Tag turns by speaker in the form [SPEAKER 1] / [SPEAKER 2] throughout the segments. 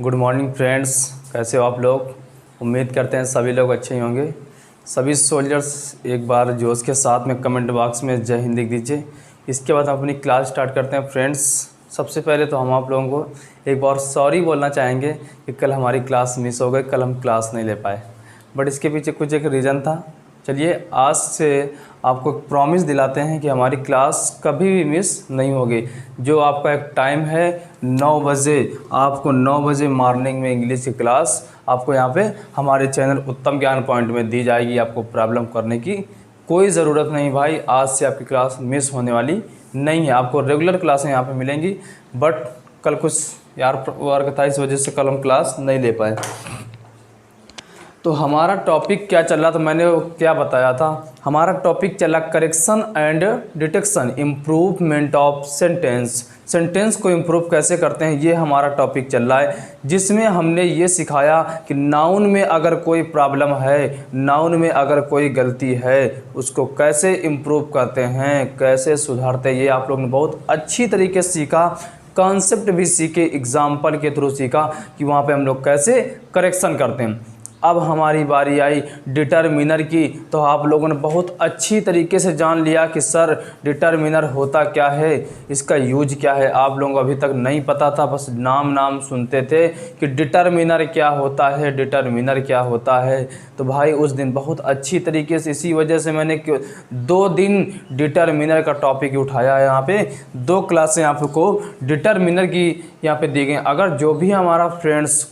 [SPEAKER 1] Good morning friends, कैसे हो आप लोग। उम्मीद करते हैं सभी लोग अच्छे ही होंगे। सभी सोल्जर्स एक बार जोश के साथ में कमेंट बॉक्स में जय हिंद लिख दीजिए। इसके बाद हम अपनी क्लास स्टार्ट करते हैं फ्रेंड्स। सबसे पहले तो हम आप लोगों को एक बार सॉरी बोलना चाहेंगे कि कल हमारी क्लास मिस हो गई, कल हम क्लास नहीं ले पाए, बट इसके पीछे कुछ एक रीज़न था। चलिए आज से आपको प्रॉमिस दिलाते हैं कि हमारी क्लास कभी भी मिस नहीं होगी। जो आपका एक टाइम है 9 बजे, आपको 9 बजे मॉर्निंग में इंग्लिश की क्लास आपको यहाँ पे हमारे चैनल उत्तम ज्ञान पॉइंट में दी जाएगी। आपको प्रॉब्लम करने की कोई ज़रूरत नहीं भाई। आज से आपकी क्लास मिस होने वाली नहीं है। आपको रेगुलर क्लासें यहाँ पे मिलेंगी, बट कल कुछ यार वर्क था, इस वजह से कल हम क्लास नहीं ले पाए। तो हमारा टॉपिक क्या चल रहा था, मैंने क्या बताया था। हमारा टॉपिक चला correction and detection, improvement of sentence. Sentence को इम्प्रूव कैसे करते हैं, ये हमारा टॉपिक चल रहा है, जिसमें हमने ये सिखाया कि नाउन में अगर कोई प्रॉब्लम है, नाउन में अगर कोई गलती है, उसको कैसे इम्प्रूव करते हैं, कैसे सुधारते हैं। ये आप लोगों ने बहुत अच्छी तरीके से सीखा, कॉन्सेप्ट भी सीखे, एग्जाम्पल के थ्रू सीखा कि वहाँ पे हम लोग कैसे करेक्शन करते हैं। अब हमारी बारी आई डिटरमिनर की। तो आप लोगों ने बहुत अच्छी तरीके से जान लिया कि सर डिटरमिनर होता क्या है, इसका यूज क्या है। आप लोगों को अभी तक नहीं पता था, बस नाम सुनते थे कि डिटरमिनर क्या होता है, डिटरमिनर क्या होता है। तो भाई उस दिन बहुत अच्छी तरीके से, इसी वजह से मैंने 2 दिन डिटरमिनर का टॉपिक उठाया है। यहाँ पे 2 क्लासें आपको डिटरमिनर की यहाँ पे दी गई। अगर जो भी हमारा फ्रेंड्स,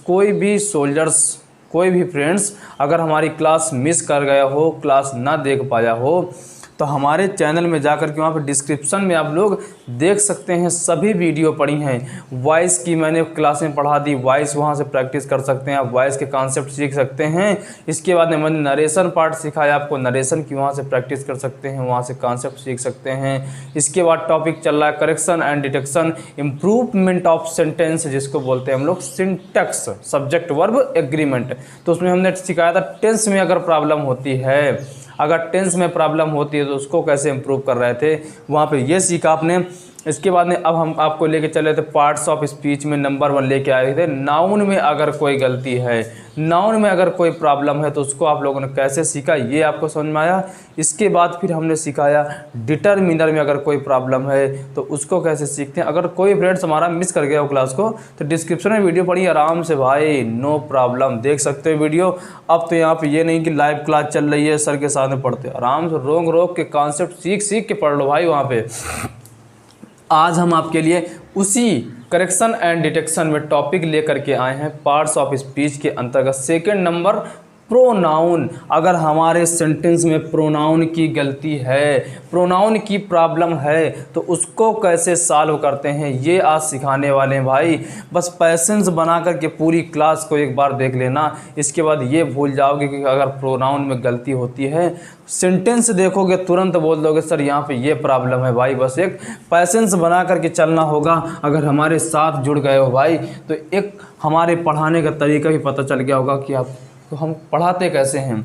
[SPEAKER 1] कोई भी फ्रेंड्स अगर हमारी क्लास मिस कर गया हो, क्लास ना देख पाया हो, तो हमारे चैनल में जाकर के वहाँ पे डिस्क्रिप्शन में आप लोग देख सकते हैं, सभी वीडियो पड़ी हैं। वॉइस की मैंने क्लासें पढ़ा दी, वॉइस वहाँ से प्रैक्टिस कर सकते हैं, आप वॉइस के कॉन्सेप्ट सीख सकते हैं। इसके बाद में मैंने नरेशन पार्ट सिखाया आपको, नरेशन की वहाँ से प्रैक्टिस कर सकते हैं, वहाँ से कॉन्सेप्ट सीख सकते हैं। इसके बाद टॉपिक चल रहा है correction and detection, improvement of sentence, जिसको बोलते हैं हम लोग सिंटैक्स, सब्जेक्ट वर्ब एग्रीमेंट। तो उसमें हमने सिखाया था टेंस में अगर प्रॉब्लम होती है, अगर टेंस में प्रॉब्लम होती है तो उसको कैसे इम्प्रूव कर रहे थे, वहाँ पे ये सीखा आपने। इसके बाद में अब हम आपको लेके चले थे पार्ट्स ऑफ स्पीच में नंबर 1 लेके आए थे, नाउन में अगर कोई गलती है, नाउन में अगर कोई प्रॉब्लम है तो उसको आप लोगों ने कैसे सीखा, ये आपको समझ में आया। इसके बाद फिर हमने सिखाया डिटरमिनर में अगर कोई प्रॉब्लम है तो उसको कैसे सीखते हैं। अगर कोई फ्रेंड्स हमारा मिस कर गया हो क्लास को, तो डिस्क्रिप्शन में वीडियो पढ़िए आराम से भाई, नो प्रॉब्लम, देख सकते हो वीडियो। अब तो यहाँ पे ये नहीं कि लाइव क्लास चल रही है सर के सामने पढ़ते, आराम से रोक के कॉन्सेप्ट सीख के पढ़ लो भाई वहाँ पे। आज हम आपके लिए उसी करेक्शन एंड डिटेक्शन में टॉपिक लेकर के आए हैं, पार्ट्स ऑफ स्पीच के अंतर्गत सेकंड नंबर प्रोनाउन। अगर हमारे सेंटेंस में प्रोनाउन की गलती है, प्रोनाउन की प्रॉब्लम है, तो उसको कैसे सॉल्व करते हैं, ये आज सिखाने वाले हैं भाई। बस पैसेंस बना करके पूरी क्लास को एक बार देख लेना, इसके बाद ये भूल जाओगे कि अगर प्रोनाउन में गलती होती है, सेंटेंस देखोगे तुरंत बोल दोगे सर यहाँ पे ये प्रॉब्लम है। भाई बस एक पैसेंस बना करके चलना होगा। अगर हमारे साथ जुड़ गए हो भाई, तो एक हमारे पढ़ाने का तरीका भी पता चल गया होगा कि आप तो हम पढ़ाते कैसे हैं।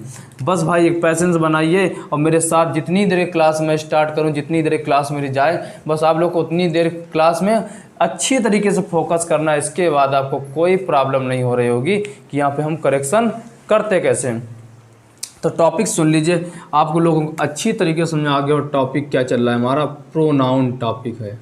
[SPEAKER 1] बस भाई एक पैसेंस बनाइए और मेरे साथ जितनी देर क्लास में स्टार्ट करूं, जितनी देर क्लास मेरी जाए, बस आप लोग को उतनी देर क्लास में अच्छी तरीके से फोकस करना है। इसके बाद आपको कोई प्रॉब्लम नहीं हो रही होगी कि यहाँ पे हम करेक्शन करते कैसे। तो टॉपिक सुन लीजिए, आपको लोगों को अच्छी तरीके से समझ आ गया। और टॉपिक क्या चल रहा है हमारा, प्रोनाउन टॉपिक है।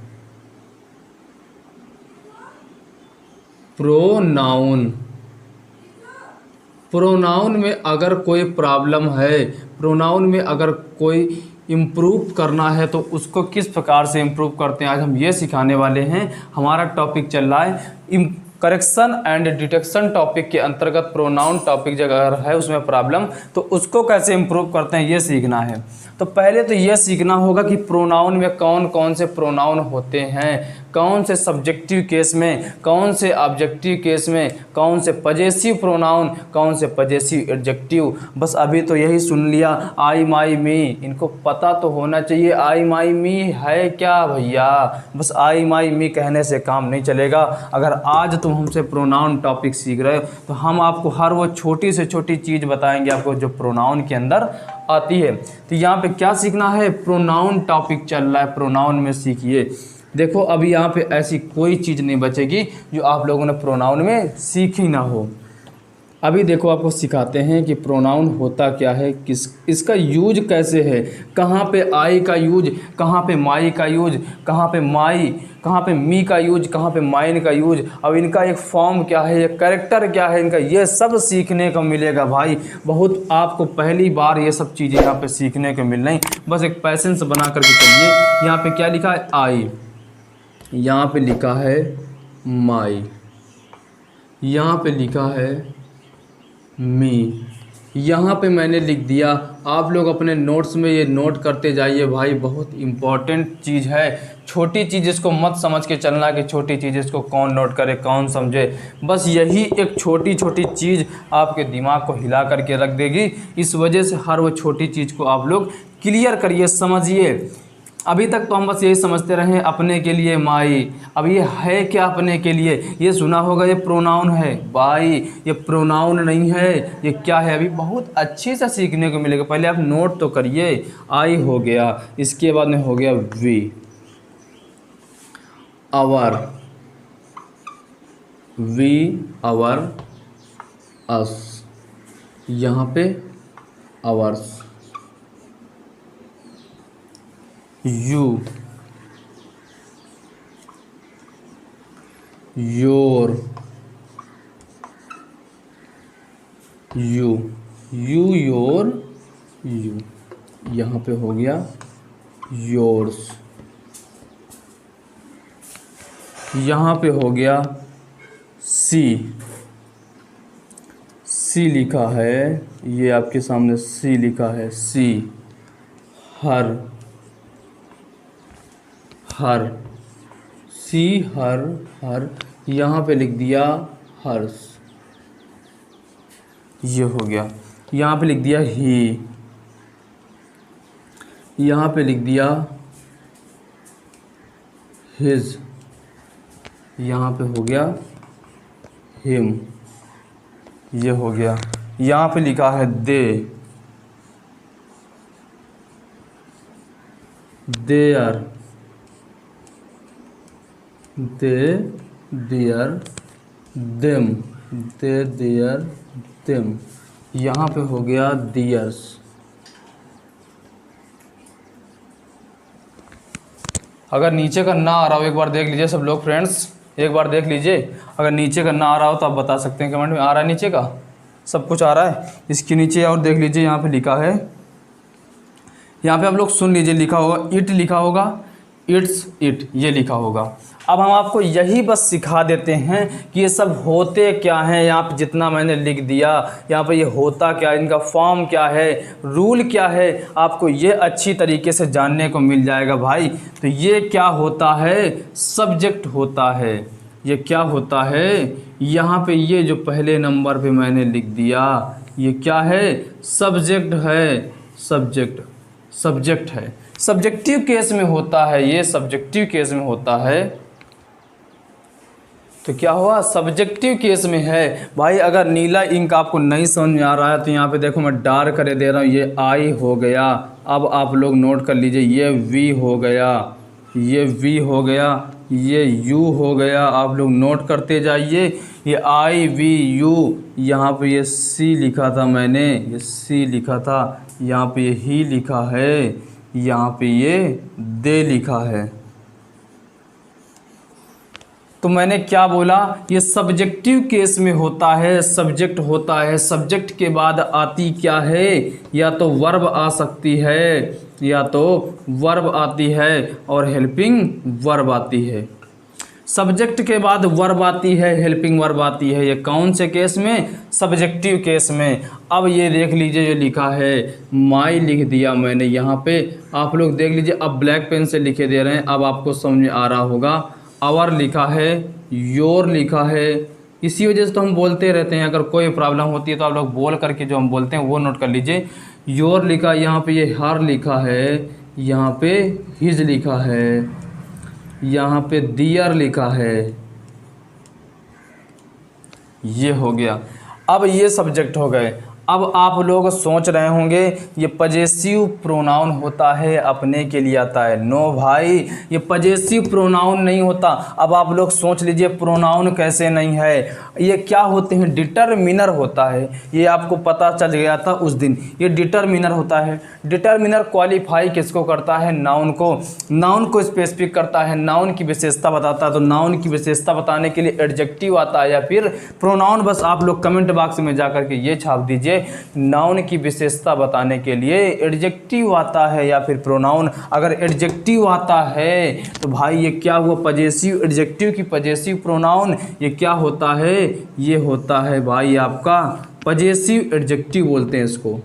[SPEAKER 1] प्रोनाउन में अगर कोई प्रॉब्लम है, प्रोनाउन में अगर कोई इम्प्रूव करना है तो उसको किस प्रकार से इम्प्रूव करते हैं, आज हम ये सिखाने वाले हैं। हमारा टॉपिक चल रहा है करेक्शन एंड डिटेक्शन टॉपिक के अंतर्गत प्रोनाउन टॉपिक जगह है, उसमें प्रॉब्लम, तो उसको कैसे इम्प्रूव करते हैं ये सीखना है। तो पहले तो ये सीखना होगा कि प्रोनाउन में कौन कौन से प्रोनाउन होते हैं, कौन से सब्जेक्टिव केस में, कौन से ऑब्जेक्टिव केस में, कौन से पजेसिव प्रोनाउन, कौन से पजेसिव एडजेक्टिव। बस अभी तो यही सुन लिया आई माई मी, इनको पता तो होना चाहिए आई माई मी है क्या भैया। बस आई माई मी कहने से काम नहीं चलेगा। अगर आज तुम हमसे प्रोनाउन टॉपिक सीख रहे हो तो हम आपको हर वो छोटी से छोटी चीज़ बताएंगे आपको जो प्रोनाउन के अंदर आती है। तो यहाँ पे क्या सीखना है, प्रोनाउन टॉपिक चल रहा है, प्रोनाउन में सीखिए। देखो अभी यहाँ पे ऐसी कोई चीज़ नहीं बचेगी जो आप लोगों ने प्रोनाउन में सीखी ना हो। अभी देखो आपको सिखाते हैं कि प्रोनाउन होता क्या है, किस इसका यूज कैसे है, कहाँ पे आई का यूज, कहाँ पे माई का यूज, कहाँ पे माई, कहाँ पे मी का यूज, कहाँ पे माइन का यूज, अब इनका एक फॉर्म क्या है, एक कैरेक्टर क्या है इनका, ये सब सीखने को मिलेगा भाई। बहुत आपको पहली बार ये सब चीज़ें यहाँ पे सीखने को मिल रही, बस एक पैसेंस बना करके चलिए। यहाँ पे क्या लिखा है, आई, यहाँ पे लिखा है माई, यहाँ पे लिखा है मी, यहाँ पे मैंने लिख दिया। आप लोग अपने नोट्स में ये नोट करते जाइए भाई, बहुत इम्पॉर्टेंट चीज़ है। छोटी चीज़ इसको मत समझ के चलना कि छोटी चीज़ इसको कौन नोट करे कौन समझे, बस यही एक छोटी छोटी चीज़ आपके दिमाग को हिला करके रख देगी। इस वजह से हर वो छोटी चीज़ को आप लोग क्लियर करिए, समझिए। अभी तक तो हम बस यही समझते रहे अपने के लिए माई, अब ये है क्या अपने के लिए, ये सुना होगा ये प्रोनाउन है भाई, ये प्रोनाउन नहीं है, ये क्या है अभी बहुत अच्छे से सीखने को मिलेगा। पहले आप नोट तो करिए। आई हो गया, इसके बाद में हो गया वी, आवर, वी आवर, अस, यहाँ पे hours, you, your, you, you your, you, यहाँ पे हो गया योर्स, यहाँ पे हो गया सी, सी लिखा है, ये आपके सामने सी लिखा है, सी, हर, हर, सी हर, हर, यहाँ पे लिख दिया हर्ष, ये हो गया। यहाँ पे लिख दिया ही, यहाँ पे लिख दिया हिज, यहाँ पे हो गया हिम, ये हो गया। यहाँ पे लिखा है they, there, they, there, them, they, there, them, यहाँ पे हो गया दियर्स। अगर नीचे का ना आ रहा हो एक बार देख लीजिए सब लोग फ्रेंड्स, एक बार देख लीजिए। अगर नीचे का ना आ रहा हो तो आप बता सकते हैं कमेंट में। आ रहा है नीचे का, सब कुछ आ रहा है। इसके नीचे और देख लीजिए, यहाँ पे लिखा है, यहाँ पे आप लोग सुन लीजिए, लिखा होगा इट, लिखा होगा इट्स, इट, ये लिखा होगा। अब हम आपको यही बस सिखा देते हैं कि ये सब होते क्या हैं। यहाँ पे जितना मैंने लिख दिया, यहाँ पे ये होता क्या है, इनका फॉर्म क्या है, रूल क्या है, आपको ये अच्छी तरीके से जानने को मिल जाएगा भाई। तो ये क्या होता है, सब्जेक्ट होता है। ये क्या होता है, यहाँ पे ये जो पहले नंबर पे मैंने लिख दिया, ये क्या है, सब्जेक्ट है, सब्जेक्ट, सब्जेक्ट है। सब्जेक्टिव केस में होता है, ये सब्जेक्टिव केस में होता है। तो क्या हुआ, सब्जेक्टिव केस में है भाई। अगर नीला इंक आपको नहीं समझ में आ रहा है तो यहाँ पे देखो मैं डार्क कर दे रहा हूँ, ये आई हो गया। अब आप लोग नोट कर लीजिए, ये वी हो गया, ये वी हो गया, ये यू हो गया। आप लोग नोट करते जाइए, ये आई वी यू, यहाँ पे ये सी लिखा था मैंने, ये सी लिखा था, यहाँ पे ये ही लिखा है, यहाँ पे ये दे लिखा है। तो मैंने क्या बोला, ये सब्जेक्टिव केस में होता है, सब्जेक्ट होता है। सब्जेक्ट के बाद आती क्या है, या तो वर्ब आ सकती है, या तो वर्ब आती है और हेल्पिंग वर्ब आती है। सब्जेक्ट के बाद वर्ब आती है, हेल्पिंग वर्ब आती है। ये कौन से केस में, सब्जेक्टिव केस में। अब ये देख लीजिए, ये लिखा है माई, लिख दिया मैंने यहाँ पे। आप लोग देख लीजिए, अब ब्लैक पेन से लिखे दे रहे हैं, अब आपको समझ में आ रहा होगा। आवर लिखा है, योर लिखा है। इसी वजह से तो हम बोलते रहते हैं, अगर कोई प्रॉब्लम होती है तो आप लोग बोल करके जो हम बोलते हैं वो नोट कर लीजिए। योर लिखा, यहाँ पे ये हर लिखा है, यहाँ पे हिज लिखा है, यहाँ पे दियर लिखा है, ये हो गया। अब ये सब्जेक्ट हो गए। अब आप लोग सोच रहे होंगे ये पजेसिव प्रोनाउन होता है, अपने के लिए आता है। नो भाई, ये पजेसिव प्रोनाउन नहीं होता। अब आप लोग सोच लीजिए प्रोनाउन कैसे नहीं है, ये क्या होते हैं, डिटरमिनर होता है। ये आपको पता चल गया था उस दिन, ये डिटरमिनर होता है। डिटरमिनर क्वालिफाई किसको करता है, नाउन को। नाउन को स्पेसिफिक करता है, नाउन की विशेषता बताता है। तो नाउन की विशेषता बताने के लिए एडजेक्टिव आता है या फिर प्रोनाउन। बस आप लोग कमेंट बॉक्स में जाकर के ये छाप दीजिए, नाउन की विशेषता बताने के लिए एडजेक्टिव आता है या फिर प्रोनाउन। अगर एडजेक्टिव आता है तो भाई ये क्या हुआ, पजेसिव। एडजेक्टिव की पजेसिव प्रोनाउन, ये क्या होता है, ये होता है भाई आपका पजेसिव एडजेक्टिव बोलते हैं इसको।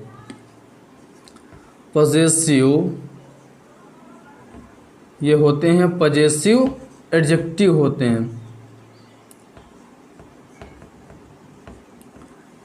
[SPEAKER 1] पजेसिव, ये होते हैं पजेसिव एडजेक्टिव होते हैं।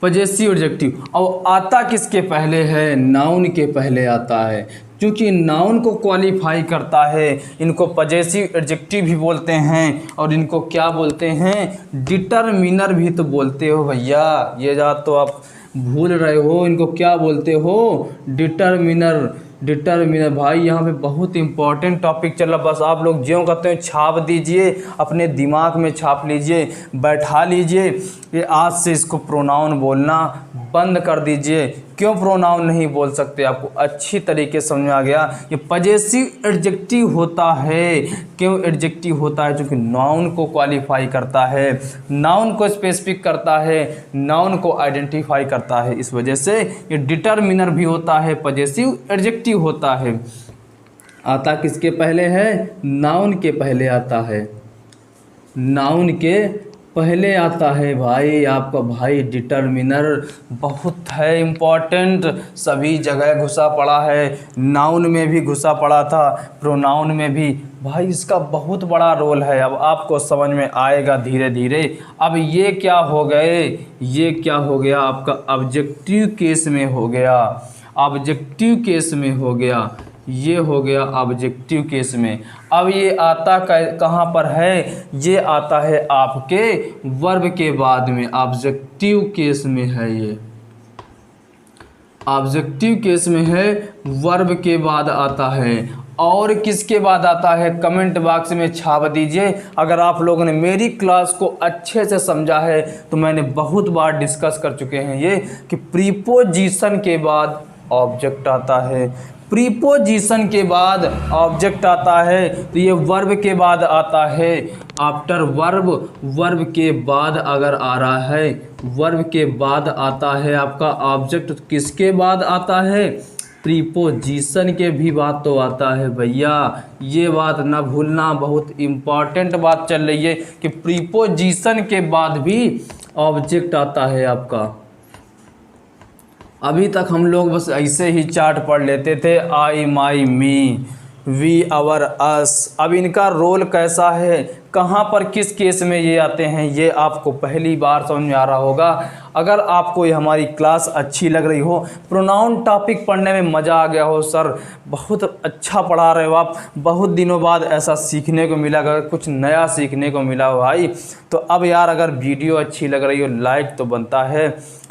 [SPEAKER 1] Possessive adjective. और आता किसके पहले है, नाउन के पहले आता है, क्योंकि नाउन को क्वालिफाई करता है। इनको पजेसिव एडजेक्टिव भी बोलते हैं और इनको क्या बोलते हैं, डिटरमिनर भी तो बोलते हो भैया। ये बात तो आप भूल रहे हो, इनको क्या बोलते हो, डिटरमिनर। डिटरमिनर भाई यहाँ पे बहुत इंपॉर्टेंट टॉपिक चल रहा। बस आप लोग ज्यों कहते हैं छाप दीजिए, अपने दिमाग में छाप लीजिए, बैठा लीजिए। ये आज से इसको प्रोनाउन बोलना बंद कर दीजिए। क्यों प्रोनाउन नहीं बोल सकते, आपको अच्छी तरीके समझ में आ गया। ये पजेसिव एडजेक्टिव होता है। क्यों एडजेक्टिव होता है, क्योंकि नाउन को क्वालिफाई करता है, नाउन को स्पेसिफिक करता है, नाउन को आइडेंटिफाई करता है। इस वजह से ये डिटरमिनर भी होता है, पजेसिव एडजेक्टिव होता है। आता किसके पहले है, नाउन के पहले आता है, नाउन के पहले आता है भाई आपका। भाई डिटरमिनर बहुत है इम्पॉर्टेंट, सभी जगह घुसा पड़ा है। नाउन में भी घुसा पड़ा था, प्रोनाउन में भी। भाई इसका बहुत बड़ा रोल है, अब आपको समझ में आएगा धीरे धीरे। अब ये क्या हो गए, ये क्या हो गया आपका ऑब्जेक्टिव केस में हो गया, ऑब्जेक्टिव केस में हो गया, ये हो गया ऑब्जेक्टिव केस में। अब ये आता कहाँ पर है, ये आता है आपके वर्ब के बाद में, ऑब्जेक्टिव केस में है। ये ऑब्जेक्टिव केस में है, वर्ब के बाद आता है। और किसके बाद आता है, कमेंट बॉक्स में छाप दीजिए। अगर आप लोगों ने मेरी क्लास को अच्छे से समझा है तो मैंने बहुत बार डिस्कस कर चुके हैं ये कि प्रीपोजिशन के बाद ऑब्जेक्ट आता है, प्रीपोजिशन के बाद ऑब्जेक्ट आता है। तो ये वर्ब के बाद आता है, आफ्टर वर्ब, वर्ब के बाद अगर आ रहा है, वर्ब के बाद आता है आपका ऑब्जेक्ट। तो किसके बाद आता है, प्रीपोजिशन के भी बात तो आता है भैया। ये बात ना भूलना, बहुत इम्पॉर्टेंट बात चल रही है कि प्रीपोजिशन के बाद भी ऑब्जेक्ट आता है आपका। अभी तक हम लोग बस ऐसे ही चार्ट पढ़ लेते थे, आई, माई, मी, वी, आवर, अस। अब इनका रोल कैसा है, कहाँ पर किस केस में ये आते हैं, ये आपको पहली बार समझ में आ रहा होगा। अगर आपको ये हमारी क्लास अच्छी लग रही हो, प्रोनाउन टॉपिक पढ़ने में मज़ा आ गया हो, सर बहुत अच्छा पढ़ा रहे हो आप, बहुत दिनों बाद ऐसा सीखने को मिला, अगर कुछ नया सीखने को मिला हो भाई, तो अब यार अगर वीडियो अच्छी लग रही हो लाइक तो बनता है।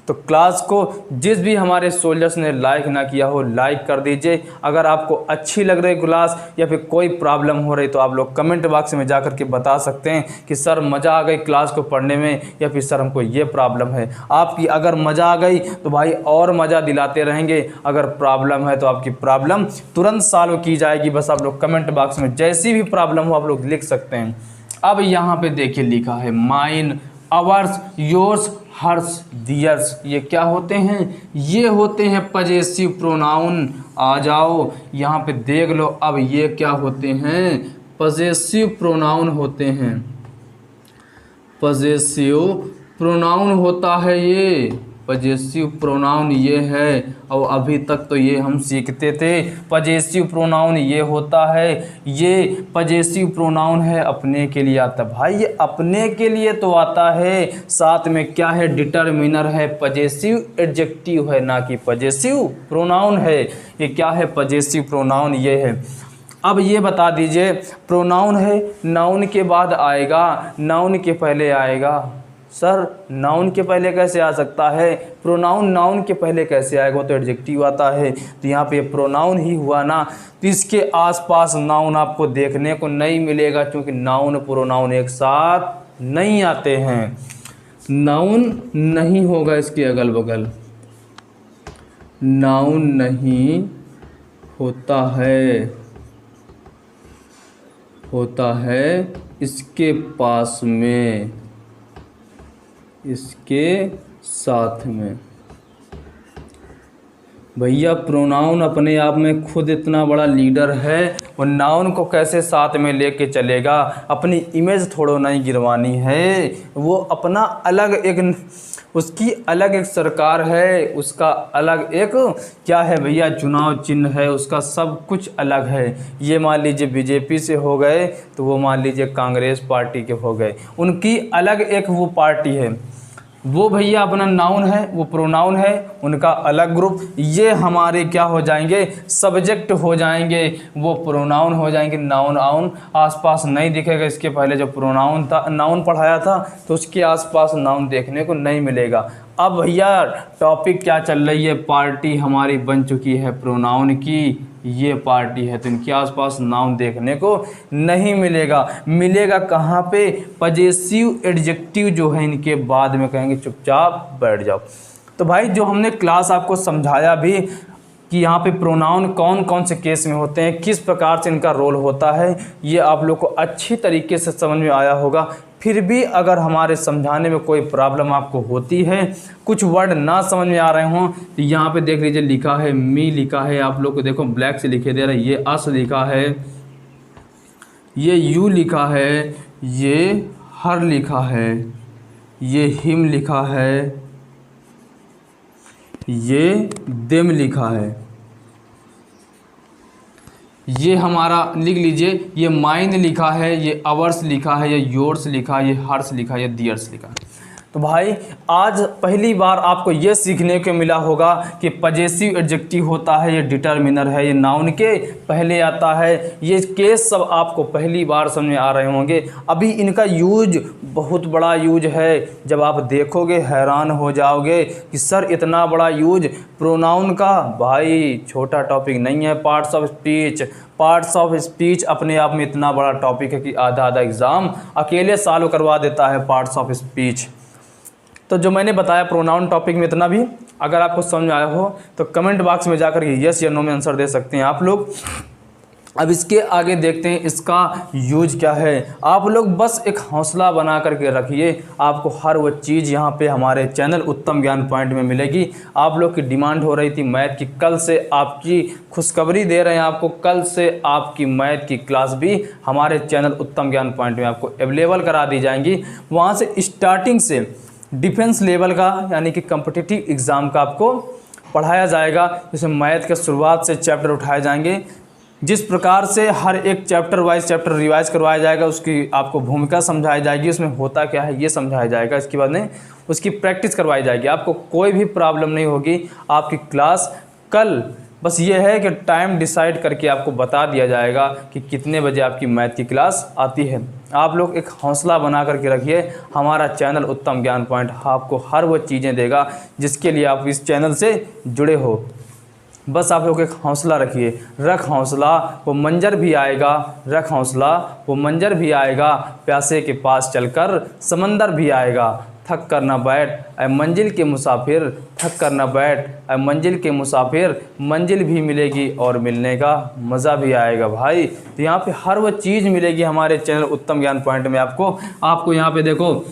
[SPEAKER 1] तो क्लास को जिस भी हमारे सोल्जर्स ने लाइक ना किया हो लाइक कर दीजिए। अगर आपको अच्छी लग रही क्लास या फिर कोई प्रॉब्लम हो रही तो आप लोग कमेंट बॉक्स में जा कर के बता सकते हैं कि सर मज़ा आ गई क्लास को पढ़ने में, या फिर सर हमको ये प्रॉब्लम है। आपकी अगर मज़ा आ गई तो भाई और मज़ा दिलाते रहेंगे, अगर प्रॉब्लम है तो आपकी प्रॉब्लम तुरंत सॉल्व की जाएगी। बस आप लोग कमेंट बॉक्स में जैसी भी प्रॉब्लम हो आप लोग लिख सकते हैं। अब यहाँ पे देखिए लिखा है mine, ours, yours, hers, theirs. ये क्या होते हैं, ये होते हैं पजेसिव प्रोनाउन। आ जाओ यहाँ पे देख लो। अब ये क्या होते हैं, पजेसिव प्रोनाउन होते हैं, पजेसिव प्रोनाउन होता है ये, पजेसिव प्रोनाउन ये है। और अभी तक तो ये हम सीखते थे, पजेसिव प्रोनाउन ये होता है, ये पजेसिव प्रोनाउन है, अपने के लिए आता है। भाई ये अपने के लिए तो आता है, साथ में क्या है, डिटरमिनर है, पजेसिव एडजेक्टिव है, ना कि पजेसिव प्रोनाउन है। ये क्या है, पजेसिव प्रोनाउन ये है। अब ये बता दीजिए, प्रोनाउन है, नाउन के बाद आएगा, नाउन के पहले आएगा, सर नाउन के पहले कैसे आ सकता है, प्रोनाउन नाउन के पहले कैसे आएगा, तो एडजेक्टिव आता है। तो यहाँ पे प्रोनाउन ही हुआ ना, तो इसके आसपास नाउन आपको देखने को नहीं मिलेगा, क्योंकि नाउन प्रोनाउन एक साथ नहीं आते हैं। नाउन नहीं होगा इसके अगल बगल, नाउन नहीं होता है इसके पास में, इसके साथ में। भैया प्रोनाउन अपने आप में खुद इतना बड़ा लीडर है, वो नाउन को कैसे साथ में लेके चलेगा, अपनी इमेज थोड़ो नहीं गिरवानी है, वो अपना अलग एक, उसकी अलग एक सरकार है, उसका अलग एक क्या है भैया, चुनाव चिन्ह है, उसका सब कुछ अलग है। ये मान लीजिए बीजेपी से हो गए, तो वो मान लीजिए कांग्रेस पार्टी के हो गए, उनकी अलग एक वो पार्टी है। वो भैया अपना नाउन है, वो प्रोनाउन है, उनका अलग ग्रुप। ये हमारे क्या हो जाएंगे, सब्जेक्ट हो जाएंगे, वो प्रोनाउन हो जाएंगे। नाउन आउन आसपास नहीं दिखेगा, इसके पहले जो प्रोनाउन था, नाउन पढ़ाया था, तो उसके आसपास नाउन देखने को नहीं मिलेगा। अब भैया टॉपिक क्या चल रही है, पार्टी हमारी बन चुकी है प्रोनाउन की, ये पार्टी है, तो इनके आसपास नाउन देखने को नहीं मिलेगा। मिलेगा कहाँ पे, पजेसिव एडजेक्टिव जो है इनके बाद में कहेंगे चुपचाप बैठ जाओ। तो भाई जो हमने क्लास आपको समझाया भी कि यहाँ पे प्रोनाउन कौन कौन से केस में होते हैं, किस प्रकार से इनका रोल होता है, ये आप लोग को अच्छी तरीके से समझ में आया होगा। फिर भी अगर हमारे समझाने में कोई प्रॉब्लम आपको होती है, कुछ वर्ड ना समझ में आ रहे हों, तो यहाँ पे देख लीजिए लिखा है मी, लिखा है आप लोग को देखो ब्लैक से लिखे दे रहा है, ये अस लिखा है, ये यू लिखा है, ये हर लिखा है, ये हिम लिखा है, ये देम लिखा है, ये हमारा लिख लीजिए, ये माइन लिखा है, ये अवर्स लिखा है, ये योर्स लिखा है, ये हर्स लिखा है, ये दियर्स लिखा है। तो भाई आज पहली बार आपको ये सीखने को मिला होगा कि पजेसिव एडजेक्टिव होता है, ये डिटर्मिनर है, ये नाउन के पहले आता है। ये केस सब आपको पहली बार समझ में आ रहे होंगे। अभी इनका यूज बहुत बड़ा यूज है, जब आप देखोगे हैरान हो जाओगे कि सर इतना बड़ा यूज प्रोनाउन का। भाई छोटा टॉपिक नहीं है parts of speech. Parts of speech अपने आप में इतना बड़ा टॉपिक है कि आधा आधा एग्ज़ाम अकेले सॉल्व करवा देता है पार्ट्स ऑफ स्पीच। तो जो मैंने बताया प्रोनाउन टॉपिक में इतना भी अगर आपको समझ में आया हो तो कमेंट बॉक्स में जाकर के यस या नो में आंसर दे सकते हैं आप लोग। अब इसके आगे देखते हैं इसका यूज क्या है। आप लोग बस एक हौसला बना करके रखिए, आपको हर वो चीज़ यहाँ पे हमारे चैनल उत्तम ज्ञान पॉइंट में मिलेगी। आप लोग की डिमांड हो रही थी मैथ की, कल से आपकी खुशखबरी दे रहे हैं आपको, कल से आपकी मैथ की क्लास भी हमारे चैनल उत्तम ज्ञान पॉइंट में आपको अवेलेबल करा दी जाएंगी। वहाँ से स्टार्टिंग से डिफेंस लेवल का यानी कि कॉम्पिटिटिव एग्ज़ाम का आपको पढ़ाया जाएगा। जैसे मैथ के शुरुआत से चैप्टर उठाए जाएंगे, जिस प्रकार से हर एक चैप्टर वाइज चैप्टर रिवाइज करवाया जाएगा, उसकी आपको भूमिका समझाई जाएगी, उसमें होता क्या है ये समझाया जाएगा। इसके बाद में उसकी प्रैक्टिस करवाई जाएगी। आपको कोई भी प्रॉब्लम नहीं होगी। आपकी क्लास कल बस ये है कि टाइम डिसाइड करके आपको बता दिया जाएगा कि कितने बजे आपकी मैथ की क्लास आती है। आप लोग एक हौसला बना करके रखिए। हमारा चैनल उत्तम ज्ञान पॉइंट आपको हर वो चीज़ें देगा जिसके लिए आप इस चैनल से जुड़े हो। बस आप लोग एक हौसला रखिए। रख हौसला वो मंजर भी आएगा, रख हौसला वो मंजर भी आएगा, प्यासे के पास चलकर समंदर भी आएगा। थक कर न बैठ ऐ मंजिल के मुसाफिर, थक कर न बैठ ऐ मंजिल के मुसाफिर, मंजिल भी मिलेगी और मिलने का मज़ा भी आएगा। भाई तो यहाँ पे हर वो चीज़ मिलेगी हमारे चैनल उत्तम ज्ञान पॉइंट में। आपको यहाँ पे देखो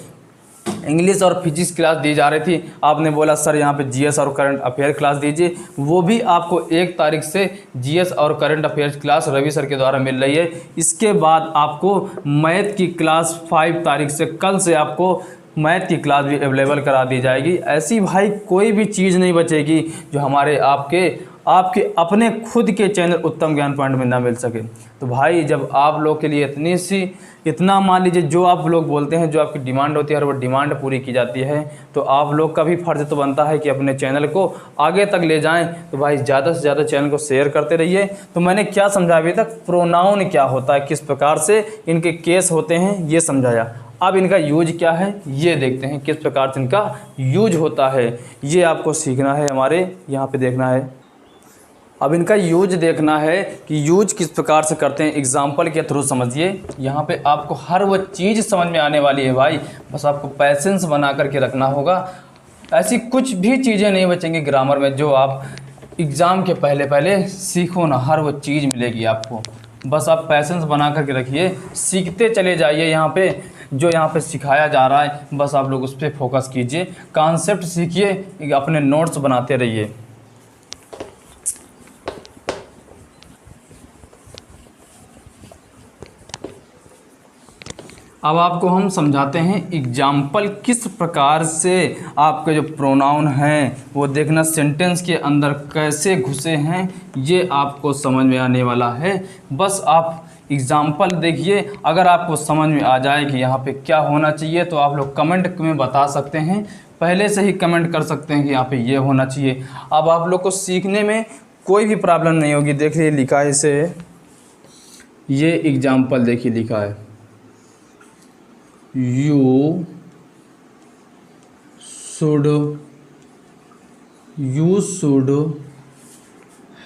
[SPEAKER 1] इंग्लिश और फिजिक्स क्लास दी जा रही थी, आपने बोला सर यहाँ पे जीएस और करंट अफेयर क्लास दीजिए। वो भी आपको 1 तारीख से जीएस और current affairs class Ravi sir के द्वारा मिल रही है। इसके बाद आपको मैथ की क्लास 5 तारीख से, कल से आपको मैथ की क्लास भी अवेलेबल करा दी जाएगी। ऐसी भाई कोई भी चीज़ नहीं बचेगी जो हमारे आपके अपने खुद के चैनल उत्तम ज्ञान पॉइंट में ना मिल सके। तो भाई जब आप लोग के लिए इतना मान लीजिए जो आप लोग बोलते हैं, जो आपकी डिमांड होती है, हर वो डिमांड पूरी की जाती है, तो आप लोग का भी फ़र्ज़ तो बनता है कि अपने चैनल को आगे तक ले जाएं। तो भाई ज़्यादा से ज़्यादा चैनल को शेयर करते रहिए। तो मैंने क्या समझाया अभी तक, प्रोनाउन क्या होता है, किस प्रकार से इनके केस होते हैं, ये समझाया। अब इनका यूज क्या है ये देखते हैं, किस प्रकार से इनका यूज होता है ये आपको सीखना है, हमारे यहाँ पे देखना है। अब इनका यूज देखना है कि यूज किस प्रकार से करते हैं, एग्जाम्पल के थ्रू समझिए। यहाँ पे आपको हर वो चीज़ समझ में आने वाली है भाई, बस आपको पैसेंस बना करके रखना होगा। ऐसी कुछ भी चीज़ें नहीं बचेंगी ग्रामर में जो आप एग्ज़ाम के पहले पहले सीखो ना, हर वो चीज़ मिलेगी आपको। बस आप पैसेंस बना करके रखिए, सीखते चले जाइए। यहाँ पे जो यहाँ पे सिखाया जा रहा है बस आप लोग उस पर फोकस कीजिए, कॉन्सेप्ट सीखिए, अपने नोट्स बनाते रहिए। अब आपको हम समझाते हैं एग्जाम्पल किस प्रकार से आपके जो प्रोनाउन हैं वो देखना सेंटेंस के अंदर कैसे घुसे हैं, ये आपको समझ में आने वाला है। बस आप एग्जाम्पल देखिए, अगर आपको समझ में आ जाए कि यहाँ पे क्या होना चाहिए तो आप लोग कमेंट में बता सकते हैं, पहले से ही कमेंट कर सकते हैं कि यहाँ पे ये होना चाहिए। अब आप लोग को सीखने में कोई भी प्रॉब्लम नहीं होगी। देखिए लिखा है इसे, ये एग्जाम्पल देखिए लिखा है, you should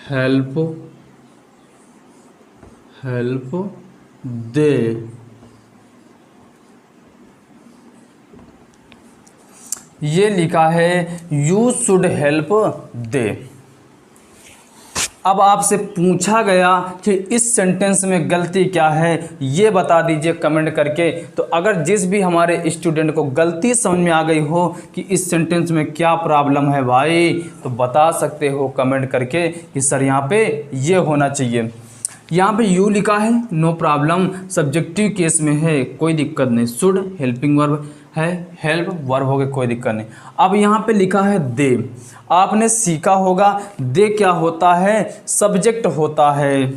[SPEAKER 1] help they। ये लिखा है you should help they। अब आपसे पूछा गया कि इस सेंटेंस में गलती क्या है ये बता दीजिए कमेंट करके। तो अगर जिस भी हमारे स्टूडेंट को गलती समझ में आ गई हो कि इस सेंटेंस में क्या प्रॉब्लम है भाई, तो बता सकते हो कमेंट करके कि सर यहाँ पे ये होना चाहिए। यहाँ पे यू लिखा है, नो प्रॉब्लम, सब्जेक्टिव केस में है, कोई दिक्कत नहीं। शुड हेल्पिंग वर्ब है, हेल्प वर्ब हो गए, कोई दिक्कत नहीं। अब यहाँ पे लिखा है दे, आपने सीखा होगा दे क्या होता है, सब्जेक्ट होता है,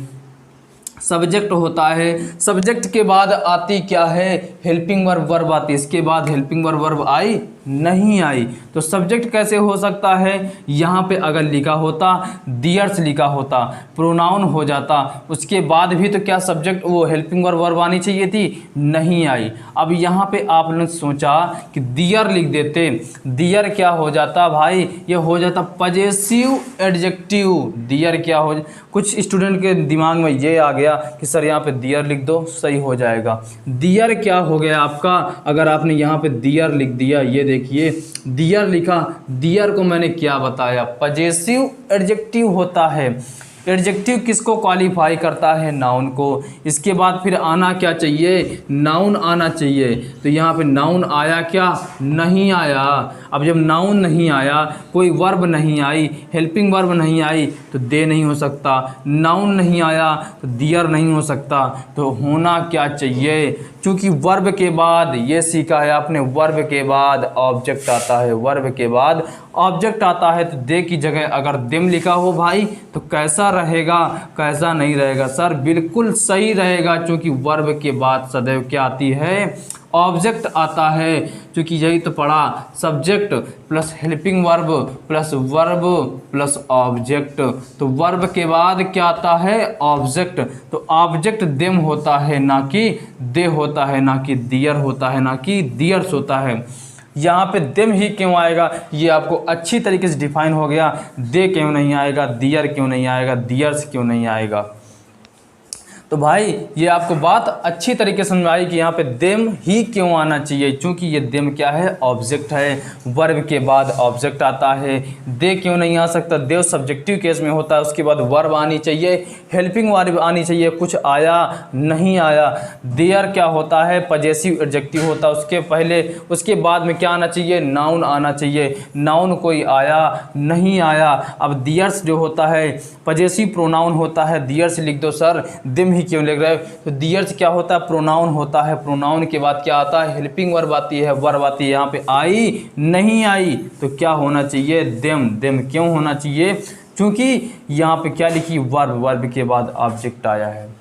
[SPEAKER 1] सब्जेक्ट होता है। सब्जेक्ट के बाद आती क्या है, हेल्पिंग वर्ब, वर्ब आती है। इसके बाद हेल्पिंग वर्ब, वर्ब आई नहीं आई, तो सब्जेक्ट कैसे हो सकता है। यहाँ पे अगर लिखा होता डियर्स लिखा होता, प्रोनाउन हो जाता, उसके बाद भी तो क्या सब्जेक्ट वो हेल्पिंग वर्ब, वर्ब आनी चाहिए थी, नहीं आई। अब यहाँ पे आपने सोचा कि डियर लिख देते, डियर क्या हो जाता भाई, ये हो जाता पजेसिव एडजेक्टिव। डियर क्या हो, कुछ स्टूडेंट के दिमाग में ये आ गया कि सर यहाँ पे डियर लिख दो सही हो जाएगा। डियर क्या हो गया आपका, अगर आपने यहाँ पे डियर लिख दिया, ये देखिए डियर लिखा, डियर को मैंने क्या बताया, पजेसिव एडजेक्टिव होता है। एडजेक्टिव किसको क्वालिफाई करता है, नाउन को। इसके बाद फिर आना क्या चाहिए, नाउन आना चाहिए। तो यहाँ पे नाउन आया क्या, नहीं आया। अब जब नाउन नहीं आया, कोई वर्ब नहीं आई, हेल्पिंग वर्ब नहीं आई, तो दे नहीं हो सकता। नाउन नहीं आया तो डियर नहीं हो सकता। तो होना क्या चाहिए, क्योंकि वर्ब के बाद, ये सीखा है आपने, वर्ब के बाद ऑब्जेक्ट आता है, वर्ब के बाद ऑब्जेक्ट आता है। तो दे की जगह अगर देम लिखा हो भाई तो कैसा रहेगा, कैसा नहीं रहेगा सर, बिल्कुल सही रहेगा, क्योंकि वर्ब के बाद सदैव क्या आती है, ऑब्जेक्ट आता है। क्योंकि यही तो पढ़ा, subject plus helping verb plus verb plus object. तो वर्ब के बाद क्या आता है, ऑब्जेक्ट। तो ऑब्जेक्ट देम होता है, ना कि दे होता है, ना कि डियर होता है, ना कि डियर्स होता है। यहाँ पे देम ही क्यों आएगा, ये आपको अच्छी तरीके से डिफाइन हो गया। दे क्यों नहीं आएगा, डियर क्यों नहीं आएगा, डियर्स क्यों नहीं आएगा। तो भाई ये आपको बात अच्छी तरीके से समझ आई कि यहाँ पे देम ही क्यों आना चाहिए, क्योंकि ये देम क्या है, ऑब्जेक्ट है, वर्ब के बाद ऑब्जेक्ट आता है। दे क्यों नहीं आ सकता, दे सब्जेक्टिव केस में होता है, उसके बाद वर्ब आनी चाहिए, हेल्पिंग वर्ब आनी चाहिए, कुछ आया नहीं आया। देयर क्या होता है, पजेसिव एडजेक्टिव होता है, उसके पहले उसके बाद में क्या आना चाहिए, नाउन आना चाहिए, नाउन कोई आया नहीं आया। अब डियर्स जो होता है पजेसिव प्रोनाउन होता है, डियर्स लिख दो सर, देम ही क्यों लिख रहे हो। तो डियर्स क्या होता है, प्रोनाउन होता है, प्रोनाउन के बाद क्या आता है, हेल्पिंग वर्ब आती है, वर्ब आती है। यहाँ पे आई नहीं आई तो क्या होना चाहिए, देम। देम क्यों होना चाहिए, क्योंकि यहाँ पे क्या लिखी, वर्ब, वर्ब के बाद ऑब्जेक्ट आया है।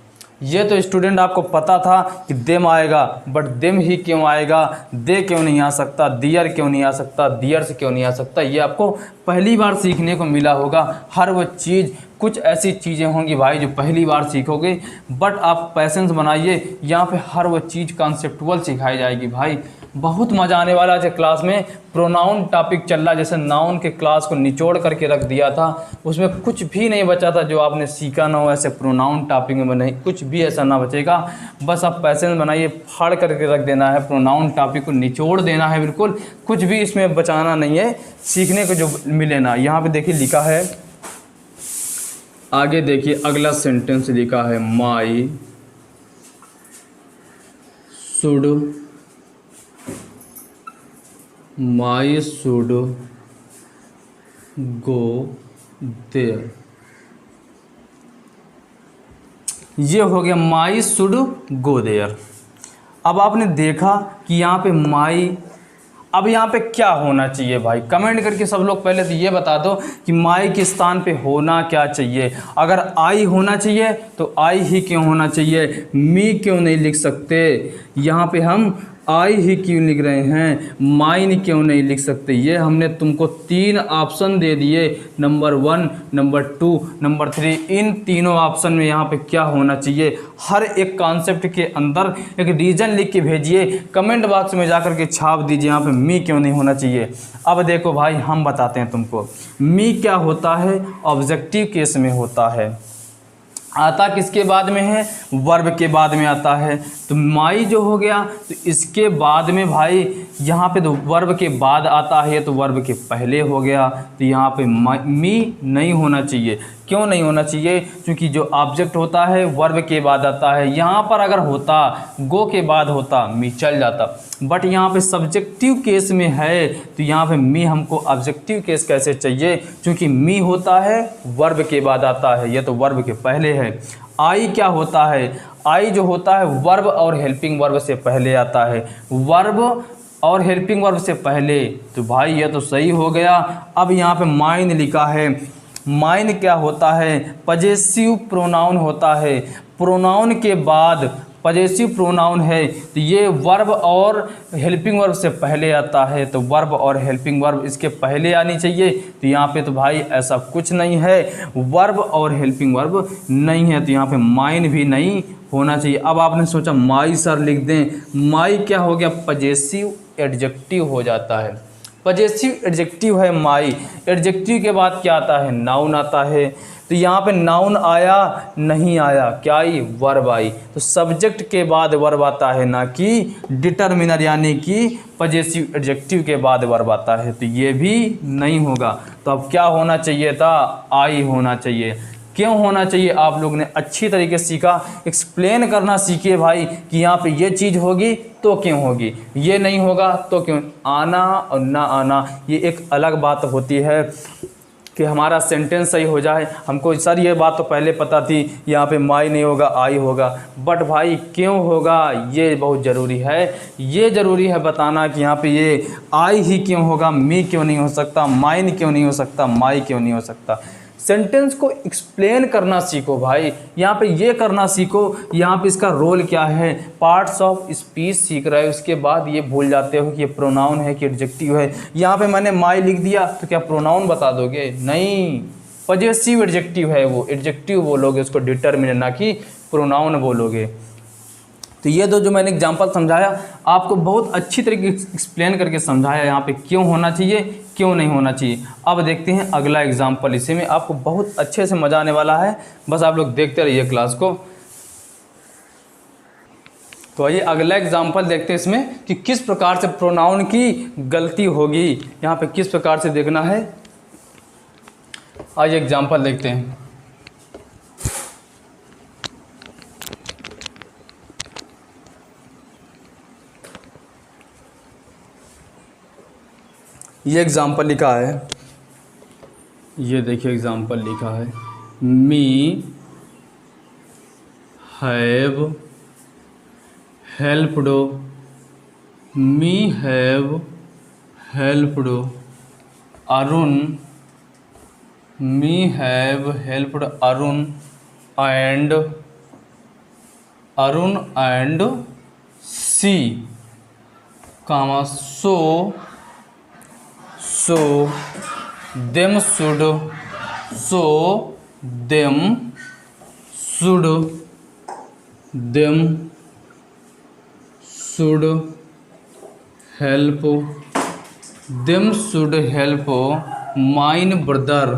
[SPEAKER 1] ये तो स्टूडेंट आपको पता था कि देम आएगा, बट देम ही क्यों आएगा, दे क्यों नहीं आ सकता, डियर क्यों नहीं आ सकता, डियर्स क्यों नहीं आ सकता, ये आपको पहली बार सीखने को मिला होगा। हर वो चीज़ कुछ ऐसी चीज़ें होंगी भाई जो पहली बार सीखोगे, बट आप पेशेंस बनाइए, यहाँ पे हर वो चीज़ कॉन्सेप्चुअल सिखाई जाएगी भाई। बहुत मज़ा आने वाला है क्लास में। प्रोनाउन टॉपिक चल रहा है, जैसे नाउन के क्लास को निचोड़ करके रख दिया था, उसमें कुछ भी नहीं बचा था जो आपने सीखा ना हो, ऐसे प्रोनाउन टॉपिक में नहीं, कुछ भी ऐसा ना बचेगा। बस आप पैसेंस बनाइए, फाड़ करके रख देना है, प्रोनाउन टॉपिक को निचोड़ देना है, बिल्कुल कुछ भी इसमें बचाना नहीं है, सीखने को जो मिले ना। यहाँ पे देखिए लिखा है, आगे देखिए अगला सेंटेंस लिखा है, माई शुड गो देयर। ये हो गया माई शुड गो देयर। अब आपने देखा कि यहाँ पे माई, अब यहाँ पे क्या होना चाहिए भाई, कमेंट करके सब लोग पहले तो ये बता दो कि माई के स्थान पे होना क्या चाहिए। अगर आई होना चाहिए तो आई ही क्यों होना चाहिए, मी क्यों नहीं लिख सकते। यहाँ पे हम आई ही क्यों लिख रहे हैं, माइन क्यों नहीं लिख सकते। ये हमने तुमको 3 ऑप्शन दे दिए, नंबर 1, नंबर 2, नंबर 3। इन तीनों ऑप्शन में यहाँ पे क्या होना चाहिए, हर एक कॉन्सेप्ट के अंदर एक रीजन लिख के भेजिए, कमेंट बॉक्स में जाकर के छाप दीजिए यहाँ पे मी क्यों नहीं होना चाहिए। अब देखो भाई हम बताते हैं तुमको, मी क्या होता है, ऑब्जेक्टिव केस में होता है। आता किसके बाद में है, वर्ब के बाद में आता है। तो माई जो हो गया तो इसके बाद में भाई यहाँ पे तो वर्ब के बाद आता है, तो वर्ब के पहले हो गया, तो यहाँ पे मी नहीं होना चाहिए। क्यों नहीं होना चाहिए, क्योंकि जो ऑब्जेक्ट होता है वर्ब के बाद आता है। यहाँ पर अगर होता गो के बाद होता मी चल जाता, बट यहाँ पे सब्जेक्टिव केस में है, तो यहाँ पे मी हमको ऑब्जेक्टिव केस कैसे चाहिए, क्योंकि मी होता है वर्ब के बाद आता है, ये तो वर्ब के पहले है। आई क्या होता है, आई जो होता है वर्ब और हेल्पिंग वर्ब से पहले आता है, वर्ब और हेल्पिंग वर्ब से पहले, तो भाई ये तो सही हो गया। अब यहाँ पे माइन लिखा है, माइन क्या होता है, पजेसिव प्रोनाउन होता है, प्रोनाउन के बाद पजेसिव प्रोनाउन है, तो ये वर्ब और हेल्पिंग वर्ब से पहले आता है, तो वर्ब और हेल्पिंग वर्ब इसके पहले आनी चाहिए। तो यहाँ पे तो भाई ऐसा कुछ नहीं है, वर्ब और हेल्पिंग वर्ब नहीं है, तो यहाँ पे माइन भी नहीं होना चाहिए। अब आपने सोचा माई सर लिख दें, माई क्या हो गया, पजेसिव एडजेक्टिव हो जाता है, पजेसिव एडजेक्टिव है माई। एडजेक्टिव के बाद क्या आता है, नाउन आता है, तो यहाँ पे नाउन आया नहीं आया, क्या आई, वर्ब आई। तो सब्जेक्ट के बाद वर्ब आता है, ना कि डिटर्मिनर, यानी कि पजेसिव एडजेक्टिव के बाद वर्ब आता है, तो ये भी नहीं होगा। तो अब क्या होना चाहिए था, आई होना चाहिए। क्यों होना चाहिए, आप लोग ने अच्छी तरीके से सीखा, एक्सप्लेन करना सीखिए भाई कि यहाँ पे ये चीज़ होगी तो क्यों होगी, ये नहीं होगा तो क्यों। आना और ना आना ये एक अलग बात होती है कि हमारा सेंटेंस सही हो जाए। हमको सर ये बात तो पहले पता थी, यहाँ पे माई नहीं होगा आई होगा, बट भाई क्यों होगा ये बहुत ज़रूरी है। ये ज़रूरी है बताना कि यहाँ पे ये आई ही क्यों होगा, मी क्यों नहीं हो सकता, माइन क्यों नहीं हो सकता, माई क्यों नहीं हो सकता। सेंटेंस को एक्सप्लेन करना सीखो भाई, यहाँ पे ये करना सीखो, यहाँ पे इसका रोल क्या है, पार्ट्स ऑफ स्पीच सीख रहे हो, उसके बाद ये भूल जाते हो कि ये प्रोनाउन है कि एडजेक्टिव है। यहाँ पे मैंने माई लिख दिया तो क्या प्रोनाउन बता दोगे, नहीं, पजेसिव एडजेक्टिव है, वो एडजेक्टिव बोलोगे उसको, डिटर्मिनेंट, ना कि प्रोनाउन बोलोगे। तो ये दो जो मैंने एग्जांपल समझाया आपको बहुत अच्छी तरीके से एक्सप्लेन करके समझाया यहाँ पे क्यों होना चाहिए क्यों नहीं होना चाहिए। अब देखते हैं अगला एग्जांपल, इसी में आपको बहुत अच्छे से मज़ा आने वाला है, बस आप लोग देखते रहिए क्लास को। तो आइए अगला एग्जांपल देखते हैं इसमें कि किस प्रकार से प्रोनाउन की गलती होगी, यहाँ पे किस प्रकार से देखना है। आइए एग्जांपल देखते हैं। ये एग्जाम्पल लिखा है, ये देखिए एग्जाम्पल लिखा है, me have helped, me have helped Arun, me have helped Arun and see, comma so them should them should help mine brother.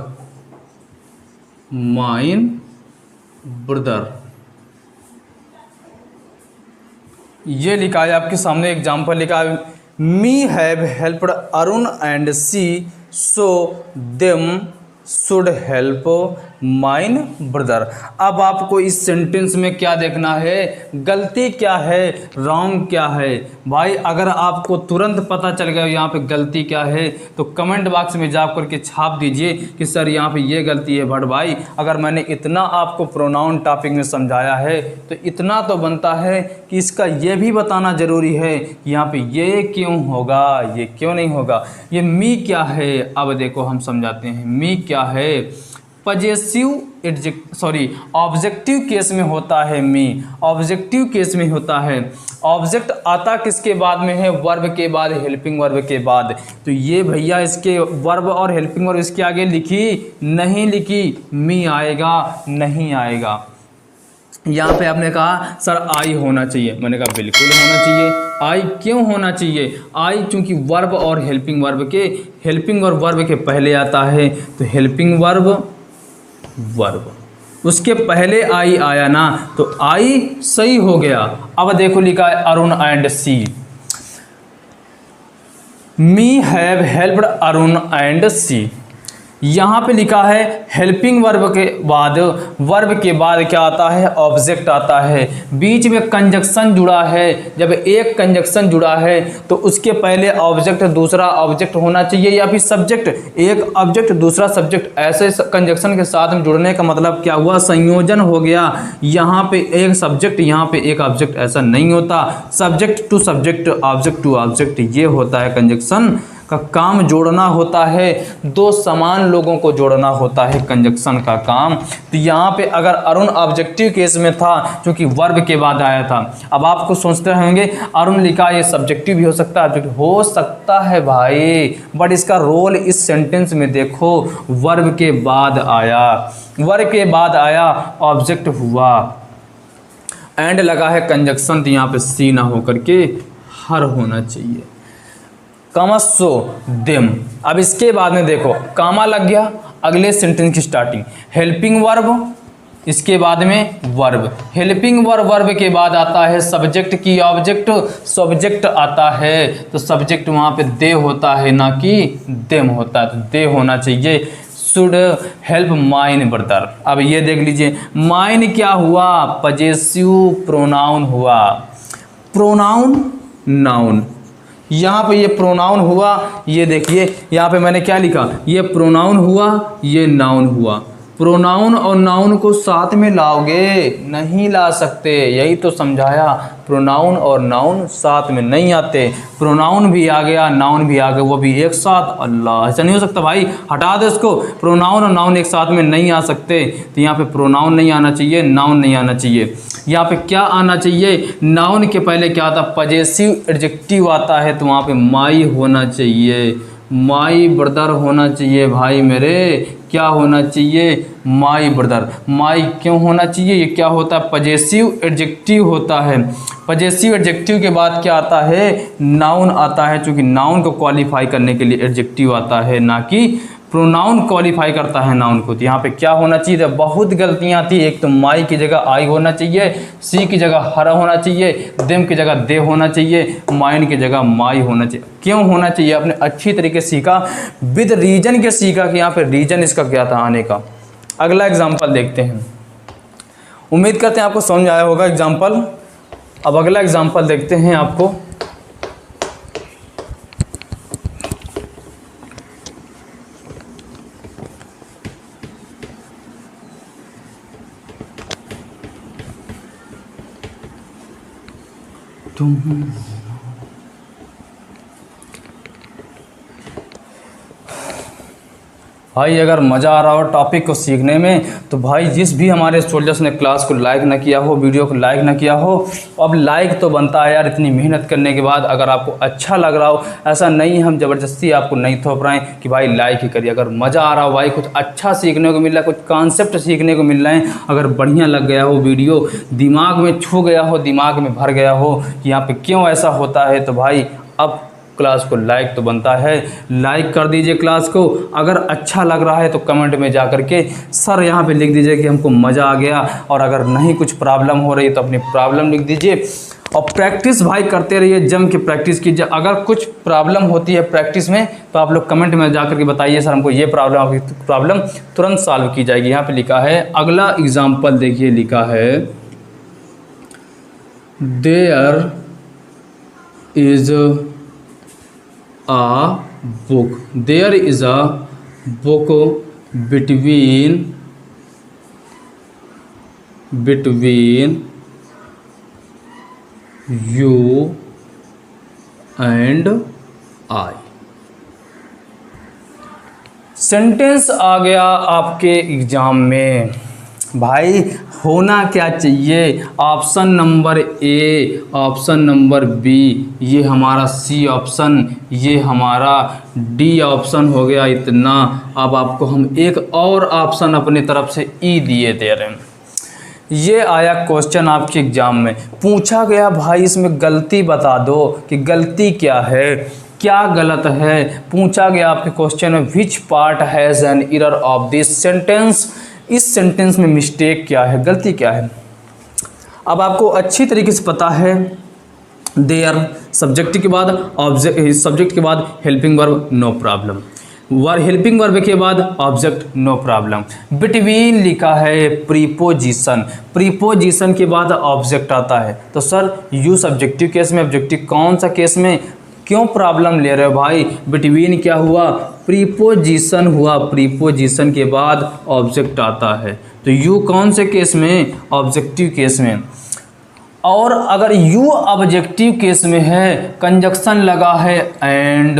[SPEAKER 1] ये लिखा है आपके सामने एग्जाम्पल लिखा है, me have helped Arun and see so them should help mine brother. अब आपको इस सेंटेंस में क्या देखना है, गलती क्या है, रॉन्ग क्या है। भाई अगर आपको तुरंत पता चल गया यहाँ पे गलती क्या है तो कमेंट बॉक्स में जा करके छाप दीजिए कि सर यहाँ पे ये गलती है। बट भाई अगर मैंने इतना आपको प्रोनाउन टॉपिक में समझाया है तो इतना तो बनता है कि इसका ये भी बताना ज़रूरी है कि यहाँ पे ये क्यों होगा, ये क्यों नहीं होगा। ये मी क्या है, अब देखो हम समझाते हैं। मी क्या है, ऑब्जेक्टिव केस में होता है मी, ऑब्जेक्टिव केस में होता है। ऑब्जेक्ट आता किसके बाद में है, वर्ब के बाद, हेल्पिंग वर्ब के बाद। तो ये भैया इसके वर्ब और हेल्पिंग वर्ब इसके आगे लिखी नहीं लिखी, मी आएगा नहीं आएगा। यहाँ पे आपने कहा सर आई होना चाहिए, मैंने कहा बिल्कुल होना चाहिए। आई क्यों होना चाहिए, आई चूंकि वर्ब और हेल्पिंग और वर्ब के पहले आता है तो हेल्पिंग वर्ब उसके पहले आई आया ना तो आई सही हो गया। अब देखो लिखा है Arun and she, me have helped Arun and she. यहाँ पे लिखा है हेल्पिंग वर्ब के बाद क्या आता है, ऑब्जेक्ट आता है। बीच में कंजक्शन जुड़ा है, जब एक कंजक्शन जुड़ा है तो उसके पहले ऑब्जेक्ट दूसरा ऑब्जेक्ट होना चाहिए या फिर सब्जेक्ट, एक ऑब्जेक्ट दूसरा सब्जेक्ट। ऐसे कंजक्शन के साथ में जुड़ने का मतलब क्या हुआ, संयोजन हो गया। यहाँ पे एक सब्जेक्ट यहाँ पे एक ऑब्जेक्ट, ऐसा नहीं होता। Subject to subject, object to object, ये होता है कंजक्शन का काम। जोड़ना होता है, दो समान लोगों को जोड़ना होता है कंजक्शन का काम। तो यहाँ पे अगर अरुण ऑब्जेक्टिव केस में था क्योंकि वर्ब के बाद आया था। अब आपको सोचते होंगे अरुण लिखा, ये सब्जेक्टिव भी हो सकता है, ऑब्जेक्टिव हो सकता है भाई, बट इसका रोल इस सेंटेंस में देखो, वर्ब के बाद आया, ऑब्जेक्ट हुआ, एंड लगा है कंजक्शन, तो यहाँ पे सी ना हो करके हर होना चाहिए। कामसो देम। अब इसके बाद में देखो कामा लग गया, अगले सेंटेंस की स्टार्टिंग हेल्पिंग वर्ब, इसके बाद में वर्ब। हेल्पिंग वर्ब के बाद आता है सब्जेक्ट की ऑब्जेक्ट, सब्जेक्ट आता है तो सब्जेक्ट वहाँ पे दे होता है ना कि देम होता है, तो दे होना चाहिए। Should help mine brother. अब ये देख लीजिए माइन क्या हुआ, पजेसिव प्रोनाउन हुआ, प्रोनाउन नाउन। यहाँ पे ये प्रोनाउन हुआ, ये देखिए यहाँ पे मैंने क्या लिखा, ये प्रोनाउन हुआ, ये नाउन हुआ। प्रोनाउन और नाउन को साथ में लाओगे, नहीं ला सकते, यही तो समझाया। प्रोनाउन और नाउन साथ में नहीं आते, प्रोनाउन भी आ गया नाउन भी आ गया, वो भी एक साथ। अल्लाह, ऐसा नहीं हो सकता भाई, हटा दो इसको। प्रोनाउन और नाउन एक साथ में नहीं आ सकते, तो यहाँ पे प्रोनाउन नहीं आना चाहिए, नाउन नहीं आना चाहिए। यहाँ पे क्या आना चाहिए, नाउन के पहले क्या आता, पजेसिव एडजेक्टिव आता है, तो वहाँ पे माई होना चाहिए, माई ब्रदर होना चाहिए भाई मेरे। क्या होना चाहिए, माई ब्रदर। माई क्यों होना चाहिए, ये क्या होता है, पजेसिव एडजेक्टिव होता है। पजेसिव एडजेक्टिव के बाद क्या आता है, नाउन आता है, क्योंकि नाउन को क्वालिफाई करने के लिए एडजेक्टिव आता है, ना कि प्रोनाउन क्वालिफाई करता है नाउन को। तो यहाँ पे क्या होना चाहिए, तो बहुत गलतियाँ थी। एक तो माई की जगह आई होना चाहिए, सी की जगह हर होना चाहिए, देम की जगह दे होना चाहिए, माइन की जगह माई होना चाहिए। क्यों होना चाहिए, आपने अच्छी तरीके सीखा, विद रीजन के सीखा कि यहाँ पे रीजन इसका क्या था आने का। अगला एग्जाम्पल देखते हैं, उम्मीद करते हैं आपको समझ आया होगा एग्जाम्पल। अब अगला एग्जाम्पल देखते हैं आपको। भाई अगर मज़ा आ रहा हो टॉपिक को सीखने में तो भाई जिस भी हमारे सोल्जर्स ने क्लास को लाइक ना किया हो, वीडियो को लाइक ना किया हो, अब लाइक तो बनता है यार इतनी मेहनत करने के बाद। अगर आपको अच्छा लग रहा हो, ऐसा नहीं हम ज़बरदस्ती आपको नहीं थोप रहे हैं कि भाई लाइक ही करिए। अगर मज़ा आ रहा हो भाई, कुछ अच्छा सीखने को मिल रहा है, कुछ कॉन्सेप्ट सीखने को मिल रहे हैं, अगर बढ़िया लग गया हो वीडियो, दिमाग में छू गया हो, दिमाग में भर गया हो कि यहाँ पर क्यों ऐसा होता है, तो भाई अब क्लास को लाइक तो बनता है। लाइक कर दीजिए क्लास को। अगर अच्छा लग रहा है तो कमेंट में जा कर के सर यहाँ पे लिख दीजिए कि हमको मज़ा आ गया, और अगर नहीं कुछ प्रॉब्लम हो रही तो अपनी प्रॉब्लम लिख दीजिए। और प्रैक्टिस भाई करते रहिए, जम के प्रैक्टिस कीजिए। अगर कुछ प्रॉब्लम होती है प्रैक्टिस में तो आप लोग कमेंट में जा कर के बताइए सर हमको ये प्रॉब्लम, आपकी प्रॉब्लम तुरंत सॉल्व की जाएगी। यहाँ पर लिखा है, अगला एग्जाम्पल देखिए, लिखा है there is a book, there is a book between you and I। Sentence आ गया आपके एग्जाम में। भाई होना क्या चाहिए, option number A, option number B, ये हमारा सी ऑप्शन, ये हमारा डी ऑप्शन हो गया इतना। अब आपको हम एक और ऑप्शन अपने तरफ से ई दिए दे रहे हैं। ये आया क्वेश्चन आपके एग्जाम में, पूछा गया भाई इसमें गलती बता दो कि गलती क्या है, क्या गलत है। पूछा गया आपके क्वेश्चन में, which part has an error of this sentence, इस सेंटेंस में मिस्टेक क्या है, गलती क्या है। अब आपको अच्छी तरीके से पता है, देयर सब्जेक्ट के बाद ऑब्जेक्ट, सब्जेक्ट के बाद helping verb no problem, helping verb के बाद ऑब्जेक्ट नो प्रॉब्लम, बिटवीन लिखा है प्रीपोजिशन, प्रीपोजिशन के बाद ऑब्जेक्ट आता है। तो सर यू सब्जेक्टिव केस में, ऑब्जेक्टिव कौन सा केस में, क्यों प्रॉब्लम ले रहे हो भाई। बिटवीन क्या हुआ, प्रीपोजिशन हुआ, प्रीपोजिशन के बाद ऑब्जेक्ट आता है। तो यू कौन से केस में, ऑब्जेक्टिव केस में। और अगर यू ऑब्जेक्टिव केस में है, कंजक्शन लगा है एंड,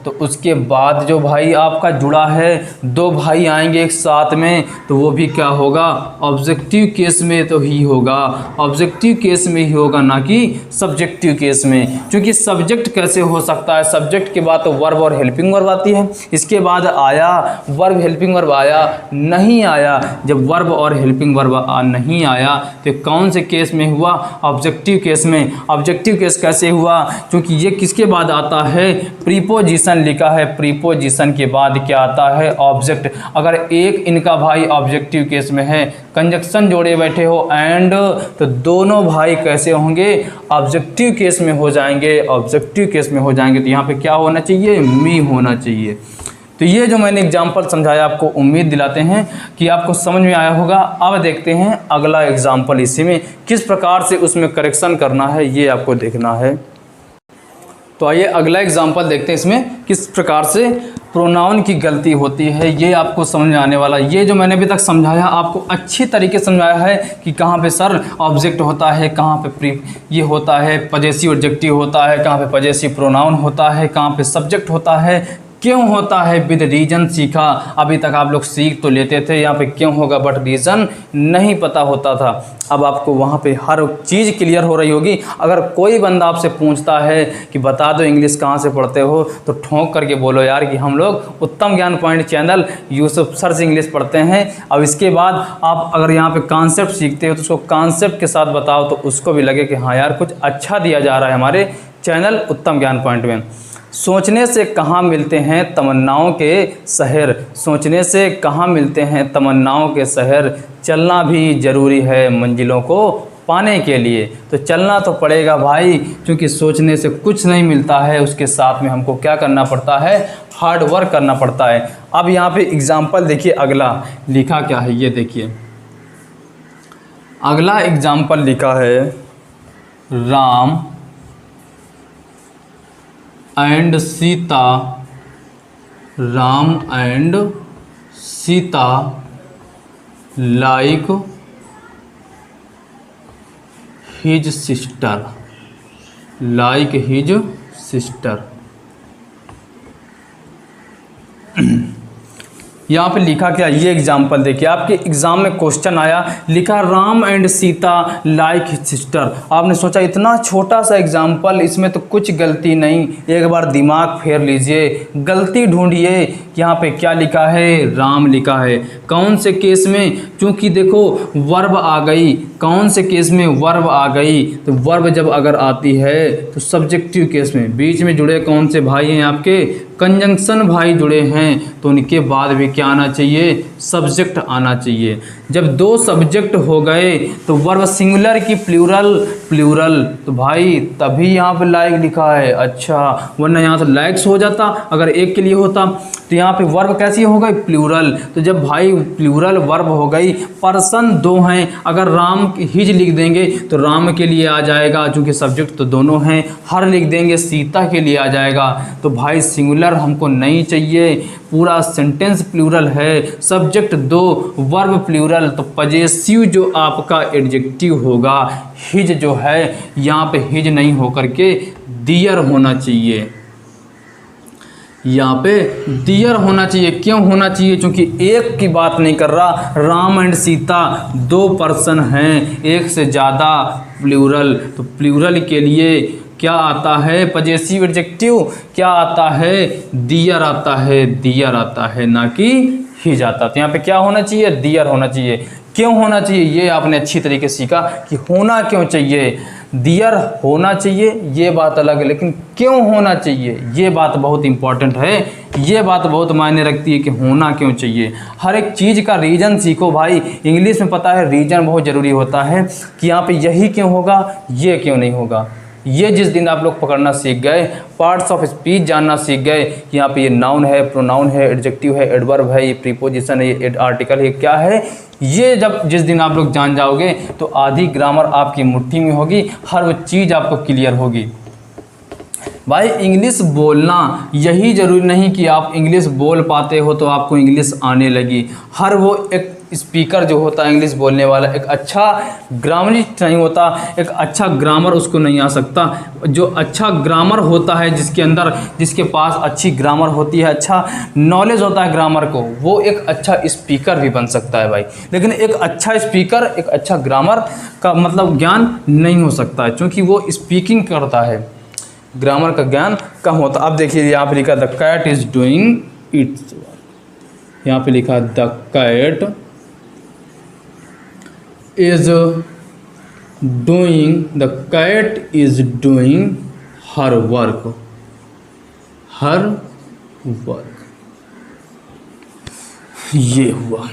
[SPEAKER 1] तो उसके बाद जो भाई आपका जुड़ा है, दो भाई आएंगे एक साथ में, तो वो भी क्या होगा, ऑब्जेक्टिव केस में तो ही होगा, ऑब्जेक्टिव केस में ही होगा, ना कि सब्जेक्टिव केस में। क्योंकि सब्जेक्ट कैसे हो सकता है, सब्जेक्ट के बाद तो वर्ब और हेल्पिंग वर्ब आती है, इसके बाद आया वर्ब हेल्पिंग वर्ब आया, नहीं आया। जब वर्ब और हेल्पिंग वर्ब नहीं आया तो कौन से केस में हुआ, ऑब्जेक्टिव केस में। ऑब्जेक्टिव केस कैसे हुआ, क्योंकि ये किसके बाद आता है, प्रीपोजिशन लिखा है, प्रीपोजिशन के बाद क्या आता है, ऑब्जेक्ट। अगर एक इनका भाई ऑब्जेक्टिव केस में है, कंजक्शन जोड़े बैठे हो एंड, तो दोनों भाई कैसे होंगे, ऑब्जेक्टिव केस में हो जाएंगे, ऑब्जेक्टिव केस में हो जाएंगे। तो यहाँ पे क्या होना चाहिए, मी होना चाहिए। तो ये जो मैंने एग्जाम्पल समझाया आपको उम्मीद दिलाते हैं कि आपको समझ में आया होगा। अब देखते हैं अगला एग्जाम्पल, इसी में किस प्रकार से उसमें करेक्शन करना है ये आपको देखना है। तो आइए अगला एग्जाम्पल देखते हैं, इसमें किस प्रकार से प्रोनाउन की गलती होती है ये आपको समझ में आने वाला। ये जो मैंने अभी तक समझाया आपको अच्छी तरीके से समझाया है कि कहाँ पे सर ऑब्जेक्ट होता है, कहाँ पे ये होता है पजेसिव एडजेक्टिव होता है, कहाँ पे पजेसिव प्रोनाउन होता है, कहाँ पे सब्जेक्ट होता है, क्यों होता है, विद रीजन सीखा। अभी तक आप लोग सीख तो लेते थे, यहाँ पे क्यों होगा बट रीज़न नहीं पता होता था। अब आपको वहाँ पे हर चीज़ क्लियर हो रही होगी। अगर कोई बंदा आपसे पूछता है कि बता दो इंग्लिश कहाँ से पढ़ते हो, तो ठोंक करके बोलो यार कि हम लोग उत्तम ज्ञान पॉइंट चैनल यूसुफ सर से इंग्लिश पढ़ते हैं। अब इसके बाद आप अगर यहाँ पे कॉन्सेप्ट सीखते हो तो उसको कॉन्सेप्ट के साथ बताओ, तो उसको भी लगे कि हाँ यार कुछ अच्छा दिया जा रहा है हमारे चैनल उत्तम ज्ञान पॉइंट में। सोचने से कहाँ मिलते हैं तमन्नाओं के शहर, सोचने से कहाँ मिलते हैं तमन्नाओं के शहर, चलना भी ज़रूरी है मंजिलों को पाने के लिए। तो चलना तो पड़ेगा भाई, क्योंकि सोचने से कुछ नहीं मिलता है, उसके साथ में हमको क्या करना पड़ता है, हार्ड वर्क करना पड़ता है। अब यहाँ पे एग्जाम्पल देखिए, अगला लिखा क्या है ये देखिए। अगला एग्जाम्पल लिखा है, Ram and Sita, Ram and Sita like his sister, like his sister. यहाँ पे लिखा क्या, ये एग्जाम्पल देखिए, आपके एग्जाम में क्वेश्चन आया, लिखा Ram and Sita like sister. आपने सोचा इतना छोटा सा एग्जाम्पल, इसमें तो कुछ गलती नहीं, एक बार दिमाग फेर लीजिए, गलती ढूंढिए कि यहाँ पे क्या लिखा है, राम लिखा है। कौन से केस में, क्योंकि देखो वर्ब आ गई, कौन से केस में वर्ब आ गई, तो वर्ब जब अगर आती है तो सब्जेक्टिव केस में, बीच में जुड़े कौन से भाई हैं आपके, कंजंक्शन भाई जुड़े हैं, तो उनके बाद भी क्या आना चाहिए, सब्जेक्ट आना चाहिए। जब दो सब्जेक्ट हो गए तो वर्ब सिंगुलर की प्लूरल, प्लूरल, तो भाई तभी यहाँ पे लाइक लिखा है। अच्छा, वरना यहाँ तो लाइक्स हो जाता अगर एक के लिए होता, तो यहाँ पे वर्ब कैसी हो गई, प्लूरल। तो जब भाई प्लूरल वर्ब हो गई, पर्सन दो हैं, अगर राम हिज लिख देंगे तो राम के लिए आ जाएगा, चूँकि सब्जेक्ट तो दोनों हैं। हर लिख देंगे सीता के लिए आ जाएगा। तो भाई सिंगुलर हमको नहीं चाहिए, पूरा सेंटेंस प्लूरल है, सब्जेक्ट दो, वर्ब प्लूरल, तो पजेसिव जो आपका एडजेक्टिव होगा, हिज जो है, यहाँ पे हिज नहीं होकर के दियर होना चाहिए, यहाँ पे दियर होना चाहिए। क्यों होना चाहिए, क्योंकि एक की बात नहीं कर रहा, राम एंड सीता दो पर्सन हैं, एक से ज़्यादा प्लूरल, तो प्लूरल के लिए क्या आता है, पजेसिव एडजेक्टिव क्या आता है, दियर आता है, दियर आता है, ना कि हिज आता। तो यहाँ पे क्या होना चाहिए, दियर होना चाहिए। क्यों होना चाहिए, ये आपने अच्छी तरीके सीखा कि होना क्यों चाहिए, दियर होना चाहिए ये बात अलग है, लेकिन क्यों होना चाहिए ये बात बहुत इंपॉर्टेंट है, ये बात बहुत मायने रखती है कि होना क्यों चाहिए। हर एक चीज़ का रीज़न सीखो भाई, इंग्लिश में पता है रीज़न बहुत ज़रूरी होता है कि यहाँ पे यही क्यों होगा, ये क्यों नहीं होगा। ये जिस दिन आप लोग पकड़ना सीख गए, पार्ट्स ऑफ स्पीच जानना सीख गए कि यहाँ पे ये नाउन है, प्रोनाउन है, एडजेक्टिव है, एडवर्ब है, ये प्रीपोजिशन है, ये आर्टिकल है, क्या है, ये जब जिस दिन आप लोग जान जाओगे तो आधी ग्रामर आपकी मुट्ठी में होगी, हर वो चीज़ आपको क्लियर होगी। भाई इंग्लिश बोलना यही ज़रूरी नहीं कि आप इंग्लिश बोल पाते हो तो आपको इंग्लिश आने लगी। हर वो एक स्पीकर जो होता है इंग्लिश बोलने वाला, एक अच्छा ग्रामरिस्ट नहीं होता, एक अच्छा ग्रामर उसको नहीं आ सकता। जो अच्छा ग्रामर होता है, जिसके अंदर, जिसके पास अच्छी ग्रामर होती है, अच्छा नॉलेज होता है ग्रामर को, वो एक अच्छा स्पीकर भी बन सकता है भाई। लेकिन एक अच्छा स्पीकर, एक अच्छा ग्रामर का मतलब ज्ञान नहीं हो सकता है, क्योंकि वो स्पीकिंग करता है, ग्रामर का ज्ञान कम होता। अब देखिए यहाँ पे लिखा the cat is doing its, यहाँ पे लिखा the cat is doing, the cat is doing her work, her work. ये हुआ,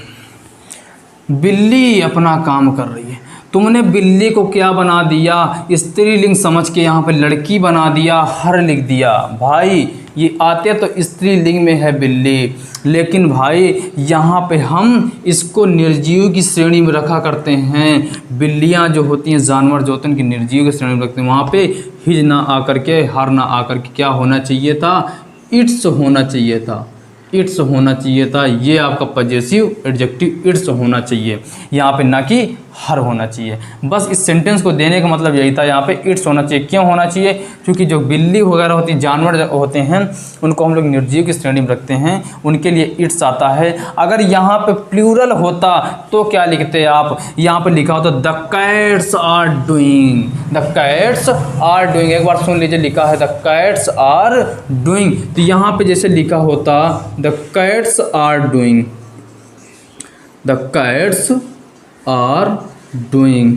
[SPEAKER 1] बिल्ली अपना काम कर रही है, तुमने बिल्ली को क्या बना दिया, स्त्रीलिंग समझ के यहाँ पे लड़की बना दिया, हर लिख दिया। भाई ये आते तो स्त्रीलिंग में है बिल्ली, लेकिन भाई यहाँ पे हम इसको निर्जीव की श्रेणी में रखा करते हैं। बिल्लियाँ जो होती हैं, जानवर जो होते हैं, उनकी निर्जीव की श्रेणी में रखते हैं। वहाँ पे हिज ना आकर के, हर ना आकर के क्या होना चाहिए था, इट्स होना चाहिए था, इट्स होना चाहिए था। ये आपका पजेसिव एडजेक्टिव इट्स होना चाहिए यहाँ पे, ना कि हर होना चाहिए। बस इस सेंटेंस को देने का मतलब यही था, यहाँ पे इट्स होना चाहिए। क्यों होना चाहिए, क्योंकि जो बिल्ली वगैरह होती है, जानवर होते हैं, उनको हम लोग निर्जीव की श्रेणी में रखते हैं, उनके लिए इट्स आता है। अगर यहाँ पे प्लूरल होता तो क्या लिखते आप, यहाँ पे लिखा होता the cats are doing, the cats are doing. एक बार सुन लीजिए, लिखा है द कैट्स आर डूइंग, तो यहाँ पे जैसे लिखा होता the cats are doing, the cats are doing.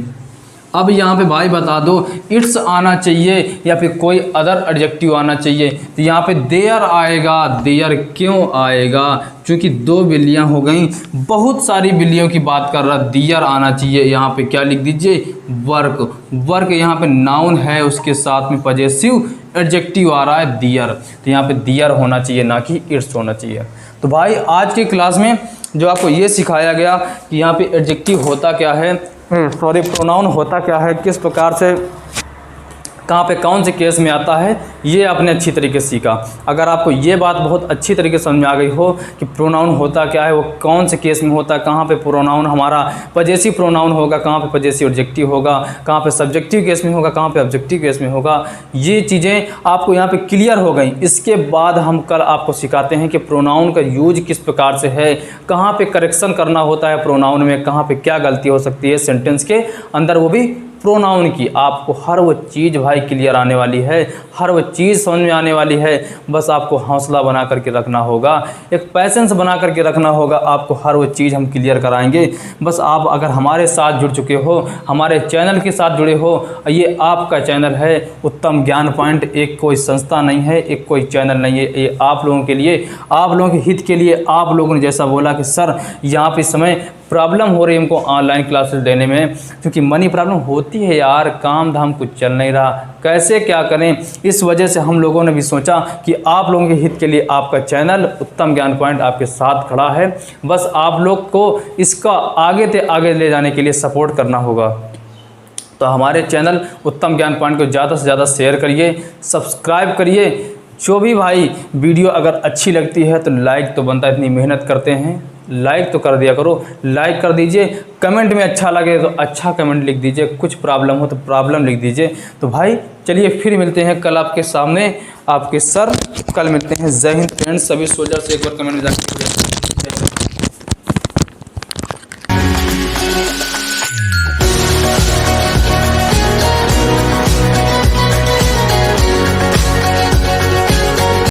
[SPEAKER 1] अब यहाँ पे भाई बता दो इट्स आना चाहिए या फिर कोई अदर एडजेक्टिव आना चाहिए, तो यहाँ पे देयर आएगा। देयर क्यों आएगा, क्योंकि दो बिल्लियाँ हो गई, बहुत सारी बिल्लियों की बात कर रहा, दियर आना चाहिए। यहाँ पे क्या लिख दीजिए, वर्क। वर्क यहाँ पे नाउन है, उसके साथ में पजेसिव एडजेक्टिव आ रहा है दियर, तो यहाँ पे दियर होना चाहिए, ना कि इट्स होना चाहिए। तो भाई आज की क्लास में जो आपको ये सिखाया गया कि यहाँ पे एडजेक्टिव होता क्या है, सॉरी प्रोनाउन होता क्या है, किस प्रकार से कहाँ पे कौन से केस में आता है, ये आपने अच्छी तरीके से सीखा। अगर आपको ये बात बहुत अच्छी तरीके से समझ में आ गई हो कि प्रोनाउन होता क्या है, वो कौन से केस में होता है, कहाँ पे प्रोनाउन हमारा पजेसिव प्रोनाउन होगा, कहाँ पे पजेसिव ऑब्जेक्टिव होगा, कहाँ पे सब्जेक्टिव केस में होगा, कहाँ पे ऑब्जेक्टिव केस में होगा, ये चीज़ें आपको यहाँ पे क्लियर हो गई। इसके बाद हम कल आपको सिखाते हैं कि प्रोनाउन का यूज किस प्रकार से है, कहाँ पे करेक्शन करना होता है प्रोनाउन में, कहाँ पे क्या गलती हो सकती है सेंटेंस के अंदर, वो भी प्रोनाउन की। आपको हर वो चीज़ भाई क्लियर आने वाली है, हर वो चीज़ समझ में आने वाली है। बस आपको हौसला बना करके रखना होगा, एक पैसेंस बना करके रखना होगा। आपको हर वो चीज़ हम क्लियर कराएंगे। बस आप अगर हमारे साथ जुड़ चुके हो, हमारे चैनल के साथ जुड़े हो, ये आपका चैनल है उत्तम ज्ञान पॉइंट, एक कोई संस्था नहीं है, एक कोई चैनल नहीं है, ये आप लोगों के लिए, आप लोगों के हित के लिए। आप लोगों ने जैसा बोला कि सर यहाँ पे समय प्रॉब्लम हो रही है हमको ऑनलाइन क्लासेस देने में, क्योंकि मनी प्रॉब्लम होती है यार, काम धाम कुछ चल नहीं रहा, कैसे क्या करें। इस वजह से हम लोगों ने भी सोचा कि आप लोगों के हित के लिए आपका चैनल उत्तम ज्ञान पॉइंट आपके साथ खड़ा है। बस आप लोग को इसका आगे से आगे ले जाने के लिए सपोर्ट करना होगा। तो हमारे चैनल उत्तम ज्ञान पॉइंट को ज़्यादा से ज़्यादा शेयर करिए, सब्सक्राइब करिए। जो भी भाई वीडियो अगर अच्छी लगती है तो लाइक तो बनता है, इतनी मेहनत करते हैं, लाइक तो कर दिया करो, लाइक कर दीजिए। कमेंट में अच्छा लगे तो अच्छा कमेंट लिख दीजिए, कुछ प्रॉब्लम हो तो प्रॉब्लम लिख दीजिए। तो भाई चलिए फिर मिलते हैं कल आपके सामने, आपके सर कल मिलते हैं। जय हिंद फ्रेंड्स, सभी सोल्जर से एक बार कमेंट में जाकर